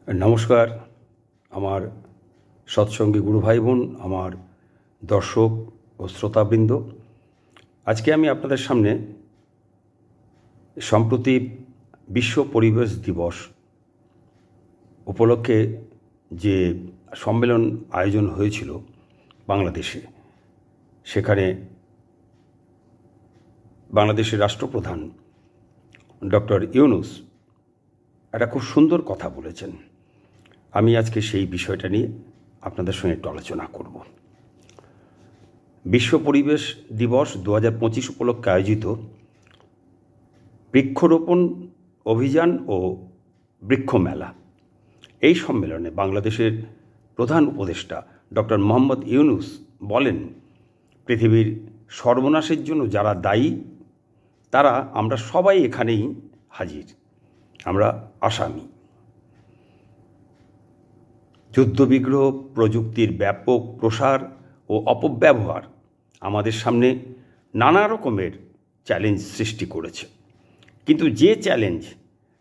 নমস্কার আমার সৎসঙ্গী গুরু ভাই বোন, আমার দর্শক ও শ্রোতাবৃন্দ। আজকে আমি আপনাদের সামনে সম্প্রতি বিশ্ব পরিবেশ দিবস উপলক্ষে যে সম্মেলন আয়োজন হয়েছিল বাংলাদেশে, সেখানে বাংলাদেশের রাষ্ট্রপ্রধান ডক্টর ইউনূস একটা খুব সুন্দর কথা বলেছেন। আমি আজকে সেই বিষয়টা নিয়ে আপনাদের সঙ্গে একটু আলোচনা করব। বিশ্ব পরিবেশ দিবস 2025 উপলক্ষে আয়োজিত বৃক্ষরোপণ অভিযান ও বৃক্ষ মেলা, এই সম্মেলনে বাংলাদেশের প্রধান উপদেষ্টা ডক্টর মোহাম্মদ ইউনূস বলেন, পৃথিবীর সর্বনাশের জন্য যারা দায়ী তারা আমরা সবাই এখানেই হাজির, আমরা আসামি। যুদ্ধবিগ্রহ, প্রযুক্তির ব্যাপক প্রসার ও অপব্যবহার আমাদের সামনে নানা রকমের চ্যালেঞ্জ সৃষ্টি করেছে, কিন্তু যে চ্যালেঞ্জ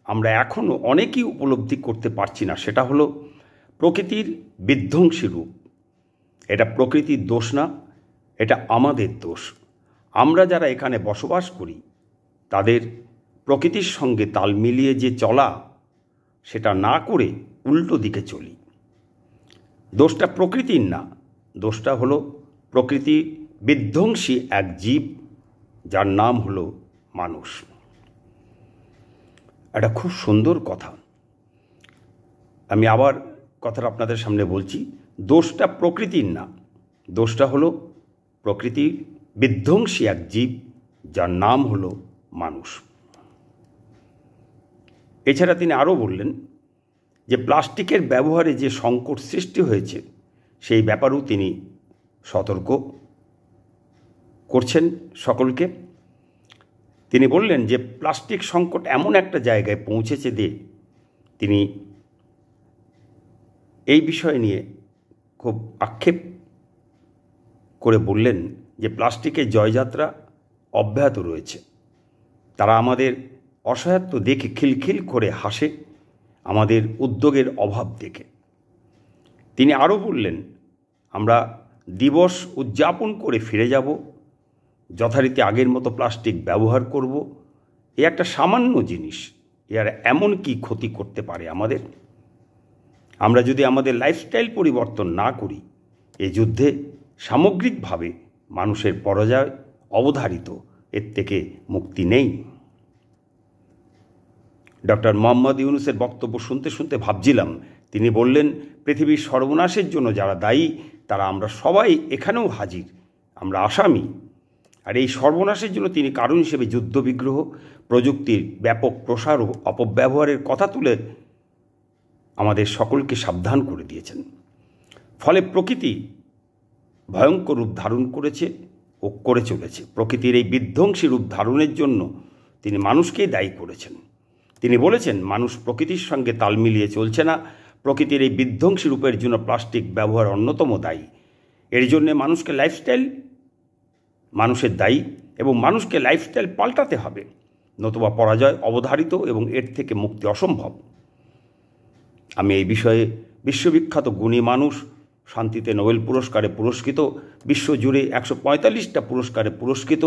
আমরা এখনও অনেকেই উপলব্ধি করতে পারছি না সেটা হলো প্রকৃতির বিধ্বংসী রূপ। এটা প্রকৃতির দোষ না, এটা আমাদের দোষ। আমরা যারা এখানে বসবাস করি তাদের প্রকৃতির সঙ্গে তাল মিলিয়ে যে চলা, সেটা না করে উল্টো দিকে চলি। দোষটা প্রকৃতির না, দোষটা হলো প্রকৃতি বিধ্বংসী এক জীব যার নাম হলো মানুষ। একটা খুব সুন্দর কথা, আমি আবার কথাটা আপনাদের সামনে বলছি। দোষটা প্রকৃতির না, দোষটা হলো প্রকৃতি বিধ্বংসী এক জীব যার নাম হলো মানুষ। এছাড়া তিনি আরও বললেন যে প্লাস্টিকের ব্যবহারে যে সংকট সৃষ্টি হয়েছে সেই ব্যাপারেও তিনি সতর্ক করছেন সকলকে। তিনি বললেন যে প্লাস্টিক সংকট এমন একটা জায়গায় পৌঁছেছে যে তিনি এই বিষয় নিয়ে খুব আক্ষেপ করে বললেন যে প্লাস্টিকের জয়যাত্রা অব্যাহত রয়েছে। তারা আমাদের অসহায়ত্ব দেখে খিলখিল করে হাসে, আমাদের উদ্যোগের অভাব দেখে। তিনি আরও বললেন, আমরা দিবস উদযাপন করে ফিরে যাব, যথারীতি আগের মতো প্লাস্টিক ব্যবহার করব। এ একটা সামান্য জিনিস, এর এমন কি ক্ষতি করতে পারে আমাদের? আমরা যদি আমাদের লাইফস্টাইল পরিবর্তন না করি, এ যুদ্ধে সামগ্রিকভাবে মানুষের পরাজয় অবধারিত, এর থেকে মুক্তি নেই। ডক্টর মোহাম্মদ ইউনূসের বক্তব্য শুনতে শুনতে ভাবছিলাম, তিনি বললেন পৃথিবীর সর্বনাশের জন্য যারা দায়ী তারা আমরা সবাই এখানেও হাজির, আমরা আসামি। আর এই সর্বনাশের জন্য তিনি কারণ হিসেবে যুদ্ধবিগ্রহ, প্রযুক্তির ব্যাপক প্রসার ও অপব্যবহারের কথা তুলে আমাদের সকলকে সাবধান করে দিয়েছেন। ফলে প্রকৃতি ভয়ঙ্কর রূপ ধারণ করেছে ও করে চলেছে। প্রকৃতির এই বিধ্বংসী রূপ ধারণের জন্য তিনি মানুষকেই দায়ী করেছেন। তিনি বলেছেন, মানুষ প্রকৃতির সঙ্গে তাল মিলিয়ে চলছে না। প্রকৃতির এই বিধ্বংসী রূপের জন্য প্লাস্টিক ব্যবহার অন্যতম দায়ী। এর জন্য মানুষের দায়ী এবং মানুষকে লাইফস্টাইল পাল্টাতে হবে, নতুবা পরাজয় অবধারিত এবং এর থেকে মুক্তি অসম্ভব। আমি এই বিষয়ে বিশ্ববিখ্যাত গুণী মানুষ, শান্তিতে নোবেল পুরস্কারে পুরস্কৃত, বিশ্বজুড়ে 145টা পুরস্কারে পুরস্কৃত,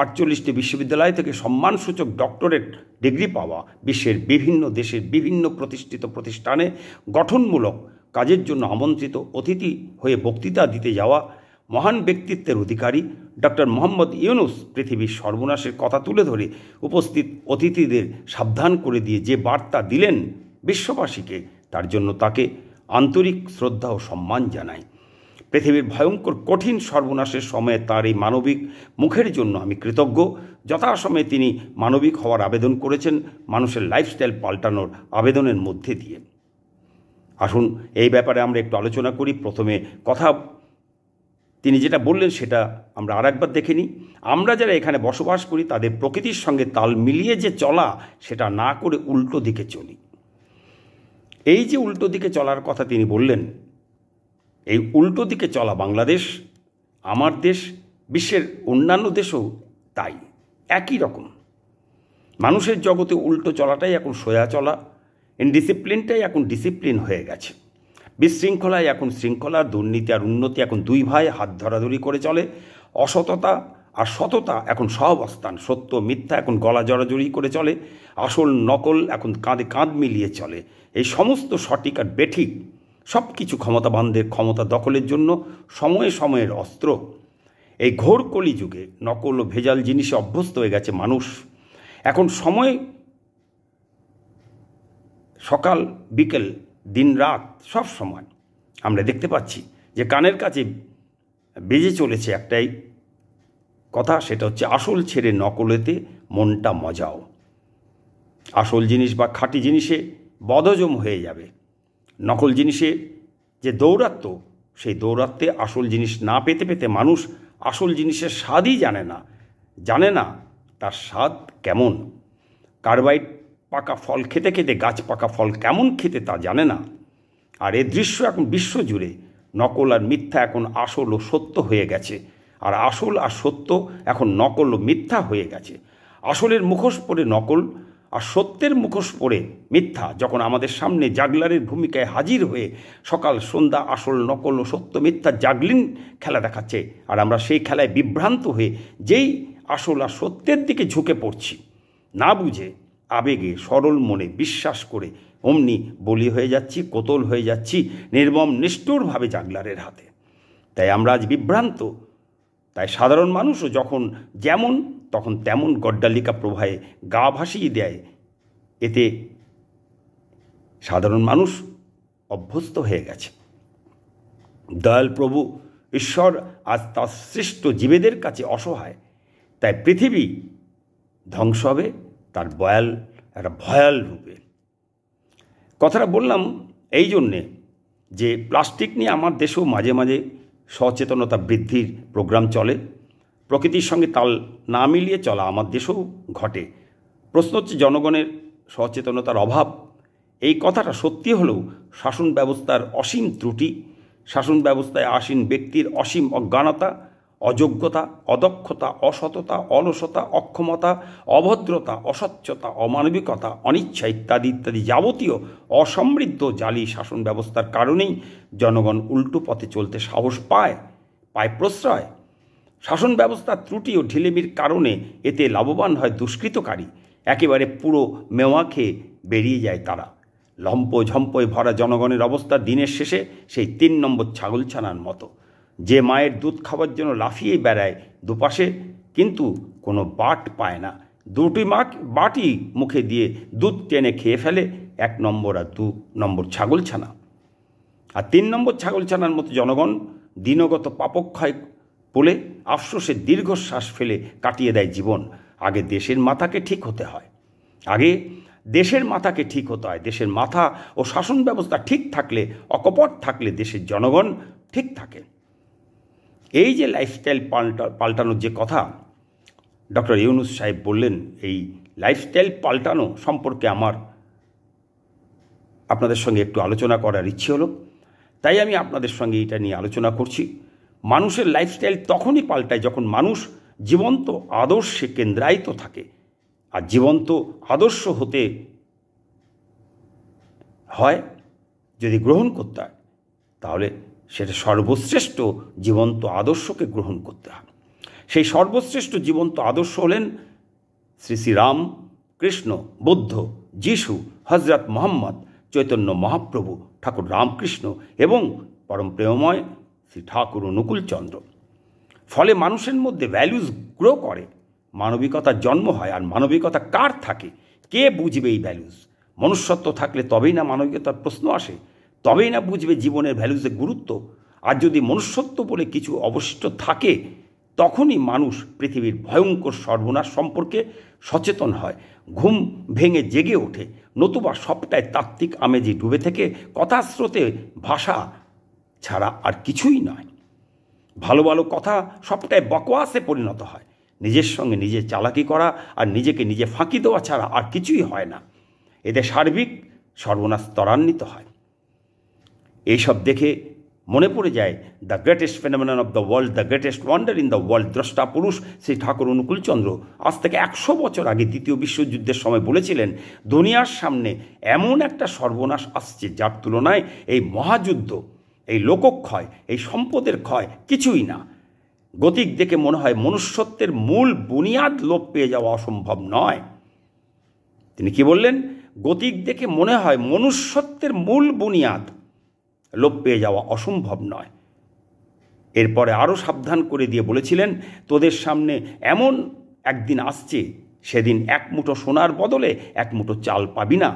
48টি বিশ্ববিদ্যালয় থেকে সম্মানসূচক ডক্টরেট ডিগ্রি পাওয়া, বিশ্বের বিভিন্ন দেশের বিভিন্ন প্রতিষ্ঠিত প্রতিষ্ঠানে গঠনমূলক কাজের জন্য আমন্ত্রিত অতিথি হয়ে বক্তৃতা দিতে যাওয়া মহান ব্যক্তিত্বের অধিকারী ডক্টর মোহাম্মদ ইউনূস পৃথিবীর সর্বনাশের কথা তুলে ধরে উপস্থিত অতিথিদের সাবধান করে দিয়ে যে বার্তা দিলেন বিশ্ববাসীকে, তার জন্য তাকে আন্তরিক শ্রদ্ধা ও সম্মান জানাই। পৃথিবীর ভয়ঙ্কর কঠিন সর্বনাশের সময়ে তার এই মানবিক মুখের জন্য আমি কৃতজ্ঞ। যথাসময়ে তিনি মানবিক হওয়ার আবেদন করেছেন, মানুষের লাইফস্টাইল পাল্টানোর আবেদনের মধ্যে দিয়ে। আসুন এই ব্যাপারে আমরা একটু আলোচনা করি। প্রথমে তিনি যেটা বললেন সেটা আমরা আরেকবার দেখে নিই। আমরা যারা এখানে বসবাস করি তাদের প্রকৃতির সঙ্গে তাল মিলিয়ে যে চলা, সেটা না করে উল্টো দিকে চলি। এই যে উল্টো দিকে চলার কথা তিনি বললেন, এই উল্টো দিকে চলা বাংলাদেশ, আমার দেশ, বিশ্বের অন্যান্য দেশও তাই, একই রকম। মানুষের জগতে উল্টো চলাটাই এখন সোজা চলা। ইনডিসিপ্লিনটাই এখন ডিসিপ্লিন হয়ে গেছে। বিশৃঙ্খলায় এখন শৃঙ্খলা, দুর্নীতি আর উন্নতি এখন দুই ভাই হাত ধরাধরি করে চলে। অসততা আর সততা এখন সহাবস্থান, সত্য মিথ্যা এখন গলা জড়াজড়ি করে চলে, আসল নকল এখন কাঁধে কাঁধ মিলিয়ে চলে। এই সমস্ত সঠিক আর বেঠিক সব কিছু ক্ষমতাবানদের ক্ষমতা দখলের জন্য সময়ে সময়ের অস্ত্র। এই ঘোর কলিযুগে নকল ও ভেজাল জিনিসে অভ্যস্ত হয়ে গেছে মানুষ। এখন সময় সকাল বিকেল দিন রাত সব সময় আমরা দেখতে পাচ্ছি যে কানের কাছে বেজে চলেছে একটাই কথা, সেটা হচ্ছে আসল ছেড়ে নকলেতে মনটা মজাও। আসল জিনিস বা খাঁটি জিনিসে বদহজম হয়ে যাবে। নকল জিনিসে যে দৌরাত্ম্য, সেই দৌরাত্ম্যে আসল জিনিস না পেতে পেতে মানুষ আসল জিনিসের স্বাদই জানে না তার স্বাদ কেমন। কার্বাইড পাকা ফল খেতে খেতে গাছ পাকা ফল কেমন খেতে তা জানে না। আর এ দৃশ্য এখন বিশ্বজুড়ে। নকল আর মিথ্যা এখন আসল ও সত্য হয়ে গেছে, আর আসল আর সত্য এখন নকল ও মিথ্যা হয়ে গেছে। আসলের মুখোশ পরে নকল আর সত্যের মুখোশ পরে মিথ্যা যখন আমাদের সামনে জাগলারের ভূমিকায় হাজির হয়ে সকাল সন্ধ্যা আসল নকল ও সত্য মিথ্যা জাগলিন খেলা দেখাচ্ছে, আর আমরা সেই খেলায় বিভ্রান্ত হয়ে যেই আসল আর সত্যের দিকে ঝুঁকে পড়ছি, না বুঝে আবেগে সরল মনে বিশ্বাস করে অমনি বলি হয়ে যাচ্ছি, কোতল হয়ে যাচ্ছি নির্মম নিষ্ঠুরভাবে জাগলারের হাতে। তাই আমরা আজ বিভ্রান্ত। তাই সাধারণ মানুষও যখন যেমন তখন তেমন গড্ডালিকা প্রবাহে গা ভাসিয়ে দেয়। এতে সাধারণ মানুষ অভ্যস্ত হয়ে গেছে। দয়াল প্রভু ঈশ্বর আজ তার সৃষ্ট জীবেদের কাছে অসহায়। তাই পৃথিবী ধ্বংস হবে তার একটা ভয়াল রূপে। কথাটা বললাম এই জন্যে যে প্লাস্টিক নিয়ে আমার দেশেও মাঝে মাঝে সচেতনতা বৃদ্ধির প্রোগ্রাম চলে। প্রকৃতির সঙ্গে তাল না মিলিয়ে চলা আমার দেশেও ঘটে। প্রশ্ন হচ্ছে জনগণের সচেতনতার অভাব। এই কথাটা সত্যি হলেও শাসন ব্যবস্থার অসীম ত্রুটি, শাসন ব্যবস্থায় আসীন ব্যক্তির অসীম অজ্ঞানতা, অযোগ্যতা, অদক্ষতা, অসততা, অলসতা, অক্ষমতা, অভদ্রতা, অস্বচ্ছতা, অমানবিকতা, অনিচ্ছা ইত্যাদি ইত্যাদি যাবতীয় অসমৃদ্ধ জালি শাসন ব্যবস্থার কারণেই জনগণ উল্টো পথে চলতে সাহস পায় প্রশ্রয়। শাসন ব্যবস্থার ত্রুটি ও ঢিলেমির কারণে এতে লাভবান হয় দুষ্কৃতকারী। একেবারে পুরো মেওয়া খেয়ে বেরিয়ে যায় তারা। লম্পঝম্পয় ভরা জনগণের অবস্থা দিনের শেষে সেই 3 নম্বর ছাগলছানার মতো, যে মায়ের দুধ খাওয়ার জন্য লাফিয়ে বেড়ায় দুপাশে, কিন্তু কোনো বাট পায় না। 2টি বাটি মুখে দিয়ে দুধ টেনে খেয়ে ফেলে 1 নম্বর আর 2 নম্বর ছাগলছানা। আর 3 নম্বর ছাগলছানার মতো জনগণ দিনগত পাপক্ষয় বলে আফসোসের দীর্ঘশ্বাস ফেলে কাটিয়ে দেয় জীবন। আগে দেশের মাথাকে ঠিক হতে হয়। দেশের মাথা ও শাসন ব্যবস্থা ঠিক থাকলে, অকপট থাকলে দেশের জনগণ ঠিক থাকে। এই যে লাইফস্টাইল পাল্টানোর যে কথা ডক্টর ইউনূস সাহেব বললেন, এই লাইফস্টাইল পাল্টানো সম্পর্কে আমার আপনাদের সঙ্গে একটু আলোচনা করার ইচ্ছে হলো। তাই আমি আপনাদের সঙ্গে এটা নিয়ে আলোচনা করছি। মানুষের লাইফস্টাইল তখনই পাল্টায় যখন মানুষ জীবন্ত আদর্শে কেন্দ্রায়িত থাকে। আর জীবন্ত আদর্শ হতে হয় যদি গ্রহণ করতে হয়, তাহলে সেটা সর্বশ্রেষ্ঠ জীবন্ত আদর্শকে গ্রহণ করতে হয়। সেই সর্বশ্রেষ্ঠ জীবন্ত আদর্শ হলেন শ্রী শ্রী রাম, কৃষ্ণ, বুদ্ধ, যিশু, হজরত মোহাম্মদ, চৈতন্য মহাপ্রভু, ঠাকুর রামকৃষ্ণ এবং পরম প্রেমময় শ্রী ঠাকুর অনুকূলচন্দ্র। ফলে মানুষের মধ্যে ভ্যালুজ গ্রো করে, মানবিকতার জন্ম হয়। আর মানবিকতা কার থাকে, কে বুঝবে এই ভ্যালুজ? মনুষ্যত্ব থাকলে তবেই না মানবিকতার প্রশ্ন আসে, তবেই না বুঝবে জীবনের ভ্যালুজের গুরুত্ব। আর যদি মনুষ্যত্ব বলে কিছু অবশিষ্ট থাকে, তখনই মানুষ পৃথিবীর ভয়ঙ্কর সর্বনাশ সম্পর্কে সচেতন হয়, ঘুম ভেঙে জেগে ওঠে। নতুবা সবটাই তাত্ত্বিক আমেজে ডুবে থেকে কথার স্রোতে ভাষা ছাড়া আর কিছুই নয়। ভালো ভালো কথা সবটাই বকওয়াসে পরিণত হয়। নিজের সঙ্গে নিজে চালাকি করা আর নিজেকে নিজে ফাঁকি দেওয়া ছাড়া আর কিছুই হয় না। এতে সার্বিক সর্বনাশ ত্বরান্বিত হয়। এইসব দেখে মনে পড়ে যায় the greatest phenomenon of the world, the greatest wonder in the world, দ্রষ্টা পুরুষ শ্রী ঠাকুর অনুকূলচন্দ্র আজ থেকে 100 বছর আগে দ্বিতীয় বিশ্বযুদ্ধের সময় বলেছিলেন, দুনিয়ার সামনে এমন একটা সর্বনাশ আসছে যার তুলনায় এই মহাযুদ্ধ, এই লোকক্ষয়, এই সম্পদের ক্ষয় কিছুই না। গতিক দেখে মনে হয় মনুষ্যত্বের মূল বুনিয়াদ লোপ পেয়ে যাওয়া অসম্ভব নয়। তিনি কি বললেন? গতিক দেখে মনে হয় মনুষ্যত্বের মূল বুনিয়াদ লোপ পেয়ে যাওয়া অসম্ভব নয়। এরপরে আরও সাবধান করে দিয়ে বলেছিলেন, তোদের সামনে এমন একদিন আসছে, সেদিন এক মুঠো সোনার বদলে এক মুঠো চাল পাবি না।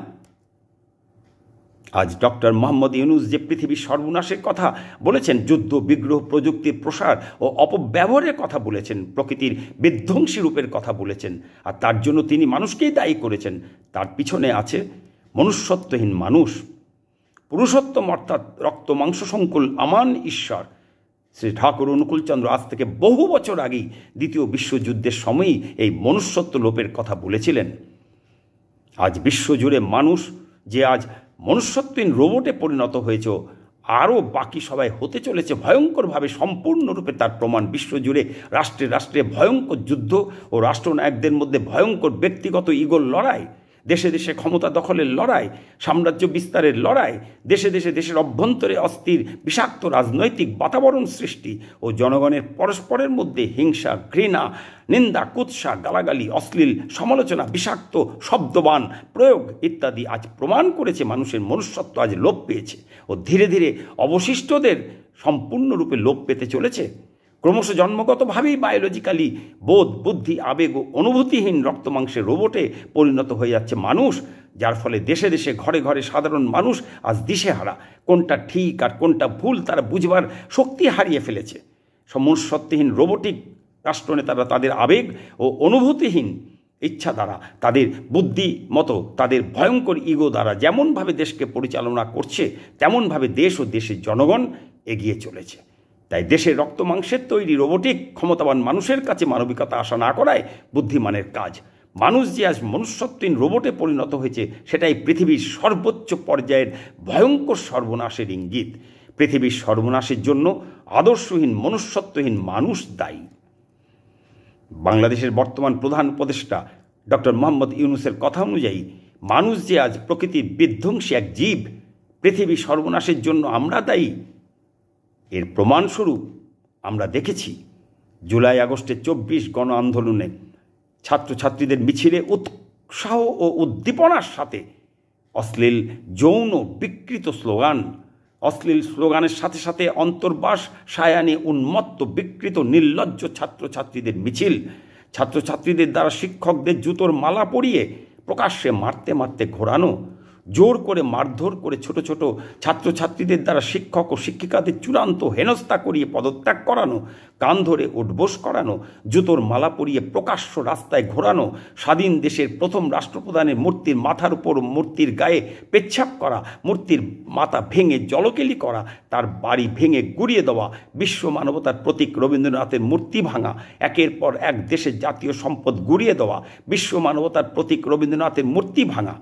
আজ ডক্টর মোহাম্মদ ইউনূস যে পৃথিবীর সর্বনাশের কথা বলেছেন, যুদ্ধ, বিগ্রহ, প্রযুক্তির প্রসার ও অপব্যবহারের কথা বলেছেন, প্রকৃতির বিধ্বংসী রূপের কথা বলেছেন, আর তার জন্য তিনি মানুষকেই দায়ী করেছেন। তার পিছনে আছে মনুষ্যত্বহীন মানুষ। পুরুষোত্তম অর্থাৎ রক্ত মাংস সংকুল আমান ঈশ্বর শ্রী ঠাকুর অনুকূলচন্দ্র আজ থেকে বহু বছর আগেই দ্বিতীয় বিশ্বযুদ্ধের সময়ই এই মনুষ্যত্ব লোপের কথা বলেছিলেন। আজ বিশ্বজুড়ে মানুষ যে আজ মনুষ্যত্বহীন রোবটে পরিণত হয়েছে, আরও বাকি সবাই হতে চলেছে ভয়ঙ্করভাবে, সম্পূর্ণরূপে তার প্রমাণ বিশ্বজুড়ে রাষ্ট্রে রাষ্ট্রে ভয়ঙ্কর যুদ্ধ ও রাষ্ট্রনায়কদের মধ্যে ভয়ঙ্কর ব্যক্তিগত ইগোর লড়াই, দেশে দেশে ক্ষমতা দখলের লড়াই, সাম্রাজ্য বিস্তারের লড়াই, দেশে দেশে দেশের অভ্যন্তরে অস্থির বিষাক্ত রাজনৈতিক বাতাবরণ সৃষ্টি ও জনগণের পরস্পরের মধ্যে হিংসা, ঘৃণা, নিন্দা, কুৎসা, গালাগালি, অশ্লীল সমালোচনা, বিষাক্ত শব্দবান প্রয়োগ ইত্যাদি আজ প্রমাণ করেছে মানুষের মনুষ্যত্ব আজ লোপ পেয়েছে ও ধীরে ধীরে অবশিষ্টদের সম্পূর্ণরূপে লোপ পেতে চলেছে। ক্রমশ জন্মগতভাবেই বায়োলজিক্যালি বোধ, বুদ্ধি, আবেগ ও অনুভূতিহীন রক্তমাংসের রোবটে পরিণত হয়ে যাচ্ছে মানুষ, যার ফলে দেশে দেশে ঘরে ঘরে সাধারণ মানুষ আজ দিশেহারা, কোনটা ঠিক আর কোনটা ভুল তারা বুঝবার শক্তি হারিয়ে ফেলেছে। মনুষ্যত্বহীন রোবটিক রাষ্ট্রনেতারা তাদের আবেগ ও অনুভূতিহীন ইচ্ছা দ্বারা, তাদের বুদ্ধি মতো, তাদের ভয়ঙ্কর ইগো দ্বারা যেমনভাবে দেশকে পরিচালনা করছে, তেমনভাবে দেশ ও দেশের জনগণ এগিয়ে চলেছে। তাই দেশের রক্ত মাংসের তৈরি রোবটিক ক্ষমতাবান মানুষের কাছে মানবিকতা আশা না করায় বুদ্ধিমানের কাজ। মানুষ যে আজ মনুষ্যত্বহীন রোবটে পরিণত হয়েছে, সেটাই পৃথিবীর সর্বোচ্চ পর্যায়ের ভয়ঙ্কর সর্বনাশের ইঙ্গিত। পৃথিবীর সর্বনাশের জন্য আদর্শহীন মনুষ্যত্বহীন মানুষ দায়ী। বাংলাদেশের বর্তমান প্রধান উপদেষ্টা ডক্টর মোহাম্মদ ইউনূসের কথা অনুযায়ী মানুষ যে আজ প্রকৃতির বিধ্বংসী এক জীব, পৃথিবী সর্বনাশের জন্য আমরা দায়ী। এর প্রমাণস্বরূপ আমরা দেখেছি জুলাই আগস্টে 24 গণ আন্দোলনে ছাত্রছাত্রীদের মিছিলে উৎসাহ ও উদ্দীপনার সাথে অশ্লীল, যৌন, বিকৃত স্লোগান, অশ্লীল স্লোগানের সাথে সাথে অন্তর্বাস সায়ানি উন্মত্ত বিকৃত নির্লজ্জ ছাত্রছাত্রীদের মিছিল, ছাত্রছাত্রীদের দ্বারা শিক্ষকদের জুতোর মালা পরিয়ে প্রকাশ্যে মারতে মারতে ঘোরানো, জোর করে মারধর করে ছোট ছোট ছাত্রছাত্রীদের দ্বারা শিক্ষক ও শিক্ষিকাদের চূড়ান্ত হেনস্থা করিয়ে পদত্যাগ করানো, কান ধরে উঠবোস করানো, জুতোর মালা পরিয়ে প্রকাশ্য রাস্তায় ঘোরানো, স্বাধীন দেশের প্রথম রাষ্ট্রপ্রধানের মূর্তির মাথার উপর মূর্তির গায়ে পেচ্ছাপ করা, মূর্তির মাথা ভেঙে জলকেলি করা, তার বাড়ি ভেঙে গুড়িয়ে দেওয়া, বিশ্ব মানবতার প্রতীক রবীন্দ্রনাথের মূর্তি ভাঙা, একের পর এক দেশের জাতীয় সম্পদ গুড়িয়ে দেওয়া, বিশ্ব মানবতার প্রতীক রবীন্দ্রনাথের মূর্তি ভাঙা,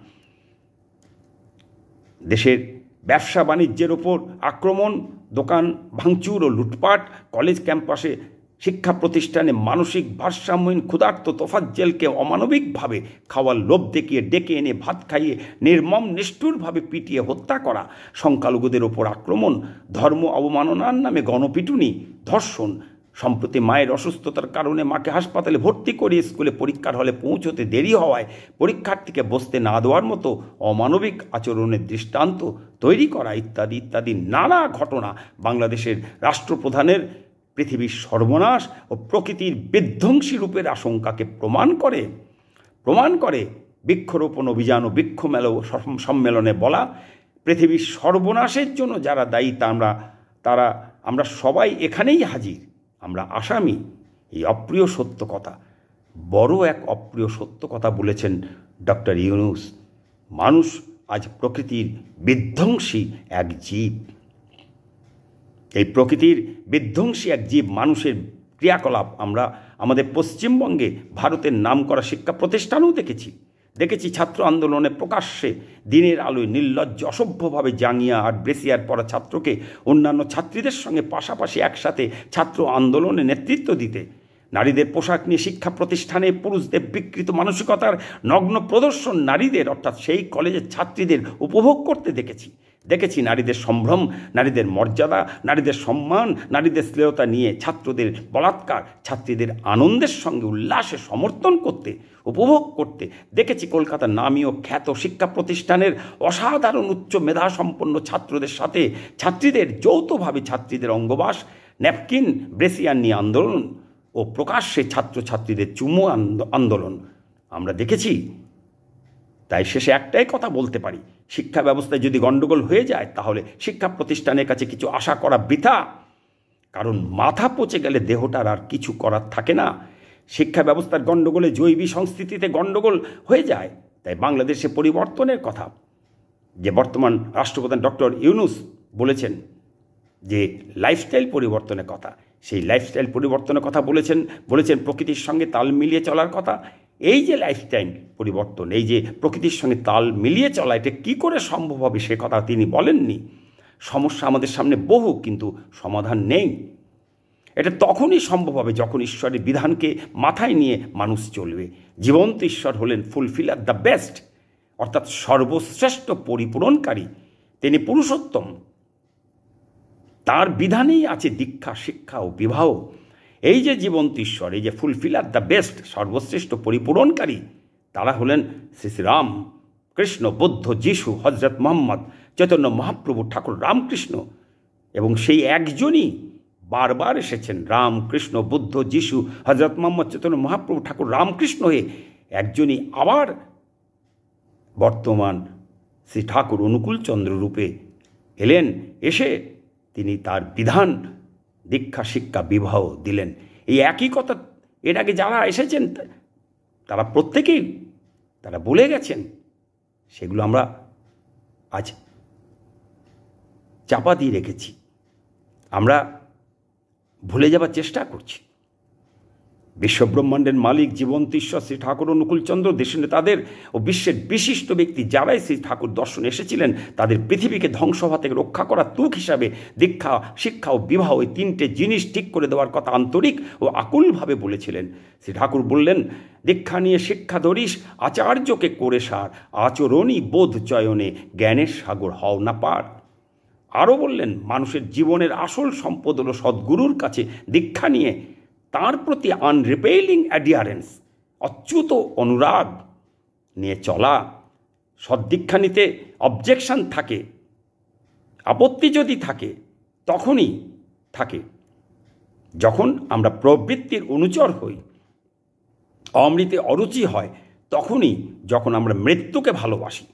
দেশের ব্যবসা বাণিজ্যের ওপর আক্রমণ, দোকান ভাঙচুর ও লুটপাট, কলেজ ক্যাম্পাসে শিক্ষা প্রতিষ্ঠানে মানসিক ভারসাম্যহীন ক্ষুধার্ত তোফাজ্জেলকে অমানবিকভাবে খাওয়ার লোভ দেখিয়ে ডেকে এনে ভাত খাইয়ে নির্মম নিষ্ঠুরভাবে পিটিয়ে হত্যা করা, সংখ্যালঘুদের ওপর আক্রমণ, ধর্ম অবমাননার নামে গণপিটুনি, ধর্ষণ, সম্প্রতি মায়ের অসুস্থতার কারণে মাকে হাসপাতালে ভর্তি করে স্কুলে পরীক্ষার হলে পৌঁছতে দেরি হওয়ায় পরীক্ষার্থীকে বসতে না দেওয়ার মতো অমানবিক আচরণের দৃষ্টান্ত তৈরি করা ইত্যাদি ইত্যাদি নানা ঘটনা বাংলাদেশের রাষ্ট্রপ্রধানের পৃথিবীর সর্বনাশ ও প্রকৃতির বিধ্বংসী রূপের আশঙ্কাকে প্রমাণ করে বৃক্ষরোপণ অভিযান ও বৃক্ষ মেলা সম্মেলনে বলা, পৃথিবীর সর্বনাশের জন্য যারা দায়ী আমরা সবাই এখানেই হাজির, আমরা আসামি। এই অপ্রিয় সত্য কথা, বড় এক অপ্রিয় সত্য কথা বলেছেন ডক্টর ইউনূস। মানুষ আজ প্রকৃতির বিধ্বংসী এক জীব। এই প্রকৃতির বিধ্বংসী এক জীব মানুষের ক্রিয়াকলাপ আমরা আমাদের পশ্চিমবঙ্গে ভারতের নামকরা শিক্ষা প্রতিষ্ঠানেও দেখেছি। দেখেছি ছাত্র আন্দোলনে প্রকাশ্যে দিনের আলোয় নির্লজ্জ অসভ্যভাবে জাঙ্গিয়া আর ব্রেসিয়ার পরা ছাত্রকে অন্যান্য ছাত্রীদের সঙ্গে পাশাপাশি একসাথে ছাত্র আন্দোলনে নেতৃত্ব দিতে, নারীদের পোশাক নিয়ে শিক্ষা প্রতিষ্ঠানে পুরুষদের বিকৃত মানসিকতার নগ্ন প্রদর্শন নারীদের অর্থাৎ সেই কলেজের ছাত্রীদের উপভোগ করতে দেখেছি নারীদের সম্ভ্রম, নারীদের মর্যাদা, নারীদের সম্মান, নারীদের শ্রেয়তা নিয়ে ছাত্রদের বলাৎকার, ছাত্রীদের আনন্দের সঙ্গে উল্লাসে সমর্থন করতে, উপভোগ করতে দেখেছি কলকাতার নামী ও খ্যাত শিক্ষা প্রতিষ্ঠানের অসাধারণ উচ্চ মেধাসম্পন্ন ছাত্রদের সাথে ছাত্রীদের যৌথভাবে ছাত্রীদের অঙ্গবাস, ন্যাপকিন, ব্রেসিয়ার নিয়ে আন্দোলন ও প্রকাশ্যে ছাত্রছাত্রীদের চুমু আন্দোলন আমরা দেখেছি। তাই শেষে একটাই কথা বলতে পারি, শিক্ষা ব্যবস্থায় যদি গণ্ডগোল হয়ে যায় তাহলে শিক্ষা প্রতিষ্ঠানের কাছে কিছু আশা করা বৃথা, কারণ মাথা পচে গেলে দেহটার আর কিছু করার থাকে না। শিক্ষা ব্যবস্থার গণ্ডগোলে জৈবী সংস্কৃতিতে গণ্ডগোল হয়ে যায়। তাই বাংলাদেশে পরিবর্তনের কথা যে বর্তমান রাষ্ট্রপ্রধান ডক্টর ইউনূস বলেছেন, যে লাইফস্টাইল পরিবর্তনের কথা, সেই লাইফস্টাইল পরিবর্তনের কথা বলেছেন প্রকৃতির সঙ্গে তাল মিলিয়ে চলার কথা। এই যে লাইফস্টাইল পরিবর্তন, এই যে প্রকৃতির সঙ্গে তাল মিলিয়ে চলা, এটা কী করে সম্ভব হবে সে কথা তিনি বলেননি। সমস্যা আমাদের সামনে বহু, কিন্তু সমাধান নেই। এটা তখনই সম্ভব হবে যখন ঈশ্বরের বিধানকে মাথায় নিয়ে মানুষ চলবে। জীবন্ত ঈশ্বর হলেন ফুলফিলার দ্য বেস্ট, অর্থাৎ সর্বশ্রেষ্ঠ পরিপূরণকারী। তিনি পুরুষোত্তম, তার বিধানেই আছে দীক্ষা, শিক্ষা ও বিবাহ। এই যে জীবন্ত ঈশ্বর, এই যে ফুলফিলার দ্য বেস্ট, সর্বশ্রেষ্ঠ পরিপূরণকারী, তারা হলেন শ্রী রাম, কৃষ্ণ, বুদ্ধ, যিশু, হজরত মোহাম্মদ, চৈতন্য মহাপ্রভু, ঠাকুর রামকৃষ্ণ। এবং সেই একজনই বারবার এসেছেন রাম, কৃষ্ণ, বুদ্ধ, যিশু, হজরত মোহাম্মদ, চৈতন্য মহাপ্রভু, ঠাকুর রামকৃষ্ণ হয়ে একজনই আবার বর্তমান শ্রী ঠাকুর অনুকূলচন্দ্র রূপে এলেন। এসে তিনি তার বিধান, দীক্ষা, শিক্ষা, বিবাহ দিলেন। এই একই কথা এর আগে যারা এসেছেন তারা প্রত্যেকেই তারা বলে গেছেন, সেগুলো আমরা আজ চাপা দিয়ে রেখেছি, আমরা ভুলে যাবার চেষ্টা করছি। বিশ্বব্রহ্মাণ্ডের মালিক জীবন্ত ঈশ্বর শ্রী ঠাকুর অনুকূলচন্দ্র, দেশের নেতাদের ও বিশ্বের বিশিষ্ট ব্যক্তি যারাই শ্রী ঠাকুর দর্শনে এসেছিলেন তাদের পৃথিবীকে ধ্বংস হওয়া থেকে রক্ষা করার তুক হিসাবে দীক্ষা, শিক্ষা ও বিবাহ, এই তিনটে জিনিস ঠিক করে দেওয়ার কথা আন্তরিক ও আকুলভাবে বলেছিলেন। শ্রী ঠাকুর বললেন, দীক্ষা নিয়ে শিক্ষা ধরিস, আচার্যকে করে সার, আচরণই বোধ চয়নে জ্ঞানের সাগর হও না পার। আরও বললেন, মানুষের জীবনের আসল সম্পদ হল সদ্গুরুর কাছে দীক্ষা নিয়ে তার প্রতি আনরিপেইলিং অ্যাডিয়ারেন্স, অচ্যুত অনুরাগ নিয়ে চলা। সদ্দীক্ষা নিতে অবজেকশন থাকে, আপত্তি যদি থাকে তখনই থাকে যখন আমরা প্রবৃত্তির অনুচর হই, অমৃতে অরুচি হয় তখনই যখন আমরা মৃত্যুকে ভালোবাসি।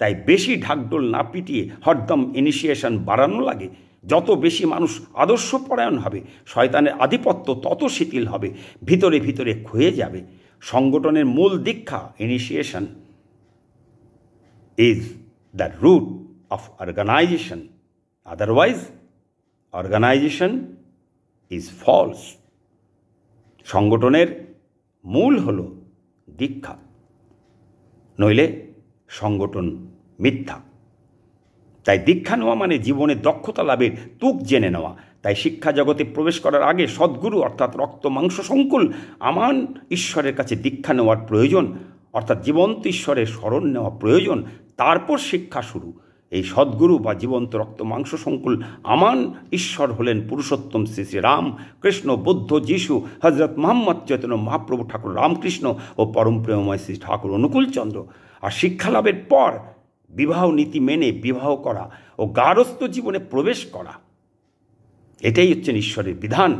তাই বেশি ঢাকঢোল না পিটিয়ে হরদম ইনিশিয়েশন বাড়ানো লাগে। যত বেশি মানুষ আদর্শপরায়ণ হবে, শয়তানের আধিপত্য তত শিথিল হবে, ভিতরে ভিতরে ক্ষয়ে যাবে। সংগঠনের মূল দীক্ষা, initiation, is the root of organisation, otherwise organisation is false. সংগঠনের মূল হল দীক্ষা, নইলে সংগঠন মিথ্যা। তাই দীক্ষা নেওয়া মানে জীবনের দক্ষতা লাভের তুক জেনে নেওয়া। তাই শিক্ষা জগতে প্রবেশ করার আগে সদ্গুরু অর্থাৎ রক্ত মাংস সংকুল আমান ঈশ্বরের কাছে দীক্ষা নেওয়ার প্রয়োজন, অর্থাৎ জীবন্ত ঈশ্বরের শরণ নেওয়া প্রয়োজন। তারপর শিক্ষা শুরু। এই সদ্গুরু বা জীবন্ত রক্ত মাংস সংকুল আমান ঈশ্বর হলেন পুরুষোত্তম শ্রী শ্রী রাম, কৃষ্ণ, বুদ্ধ, যিশু, হজরত মোহাম্মদ, চৈতন্য মহাপ্রভু, ঠাকুর রামকৃষ্ণ ও পরম প্রেমময় শ্রী ঠাকুর অনুকূলচন্দ্র। আর শিক্ষা লাভের পর বিবাহ নীতি মেনে বিবাহ করা ও গারস্থ জীবনে প্রবেশ করা, এটাই হচ্ছেন ঈশ্বরের বিধান।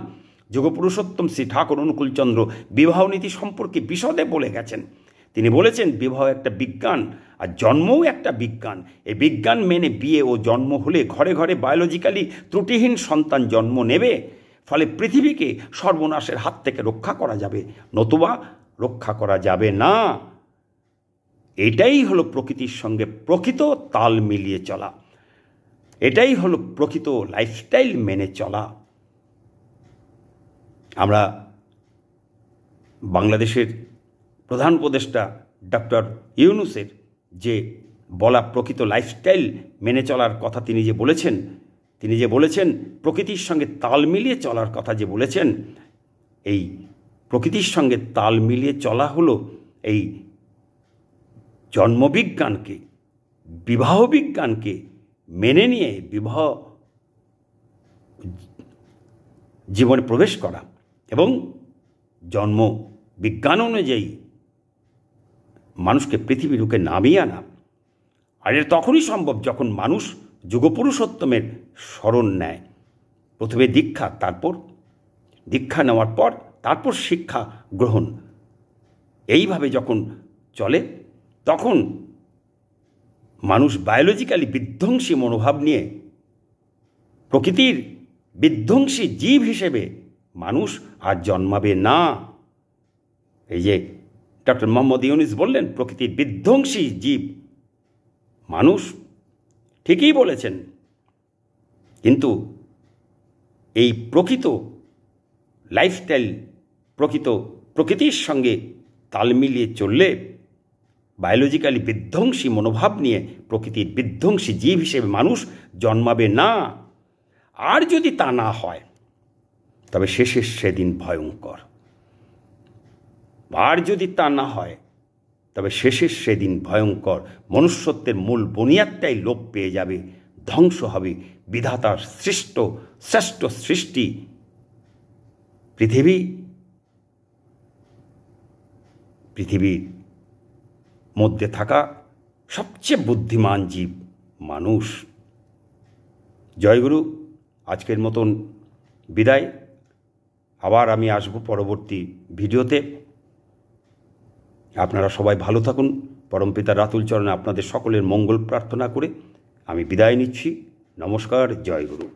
যোগপুরুষোত্তম শ্রী ঠাকুর অনুকূলচন্দ্র বিবাহ নীতি সম্পর্কে বিশদে বলে গেছেন। তিনি বলেছেন, বিবাহ একটা বিজ্ঞান আর জন্মও একটা বিজ্ঞান। এই বিজ্ঞান মেনে বিয়ে ও জন্ম হলে ঘরে ঘরে বায়োলজিক্যালি ত্রুটিহীন সন্তান জন্ম নেবে। ফলে পৃথিবীকে সর্বনাশের হাত থেকে রক্ষা করা যাবে, নতুবা রক্ষা করা যাবে না। এটাই হলো প্রকৃতির সঙ্গে প্রকৃত তাল মিলিয়ে চলা, এটাই হলো প্রকৃত লাইফস্টাইল মেনে চলা। আমরা বাংলাদেশের প্রধান উপদেষ্টা ডক্টর ইউনূসের যে বলা প্রকৃত লাইফস্টাইল মেনে চলার কথা তিনি যে বলেছেন প্রকৃতির সঙ্গে তাল মিলিয়ে চলার কথা যে বলেছেন, এই প্রকৃতির সঙ্গে তাল মিলিয়ে চলা হলো এই জন্মবিজ্ঞানকে, বিবাহ বিজ্ঞানকে মেনে নিয়ে বিবাহ জীবনে প্রবেশ করা এবং জন্ম বিজ্ঞান অনুযায়ী মানুষকে পৃথিবীর বুকে নামিয়ে আনা। আর এটা তখনই সম্ভব যখন মানুষ যুগপুরুষোত্তমের শরণ নেয়। প্রথমে দীক্ষা, তারপর দীক্ষা নেওয়ার পর তারপর শিক্ষা গ্রহণ, এইভাবে যখন চলে তখন মানুষ বায়োলজিক্যালি বিধ্বংসী মনোভাব নিয়ে প্রকৃতির বিধ্বংসী জীব হিসেবে মানুষ আর জন্মাবে না। এই যে ডক্টর মোহাম্মদ ইউনূস বললেন প্রকৃতির বিধ্বংসী জীব মানুষ, ঠিকই বলেছেন, কিন্তু এই প্রকৃত লাইফস্টাইল প্রকৃতির সঙ্গে তাল মিলিয়ে চললে বায়োলজিক্যালি বিধ্বংসী মনোভাব নিয়ে প্রকৃতির বিধ্বংসী জীব হিসেবে মানুষ জন্মাবে না। আর যদি তা না হয় তবে শেষের সেদিন ভয়ঙ্কর। আর যদি তা না হয় তবে শেষের সেদিন ভয়ঙ্কর। মনুষ্যত্বের মূল বুনিয়াদটাই লোপ পেয়ে যাবে, ধ্বংস হবে বিধাতার শ্রেষ্ঠ সৃষ্টি পৃথিবীর মধ্যে থাকা সবচেয়ে বুদ্ধিমান জীব মানুষ। জয়গুরু, আজকের মতন বিদায়। আবার আমি আসব পরবর্তী ভিডিওতে। আপনারা সবাই ভালো থাকুন। পরমপিতা রাতুল চরণে আপনাদের সকলের মঙ্গল প্রার্থনা করে আমি বিদায় নিচ্ছি। নমস্কার, জয়গুরু।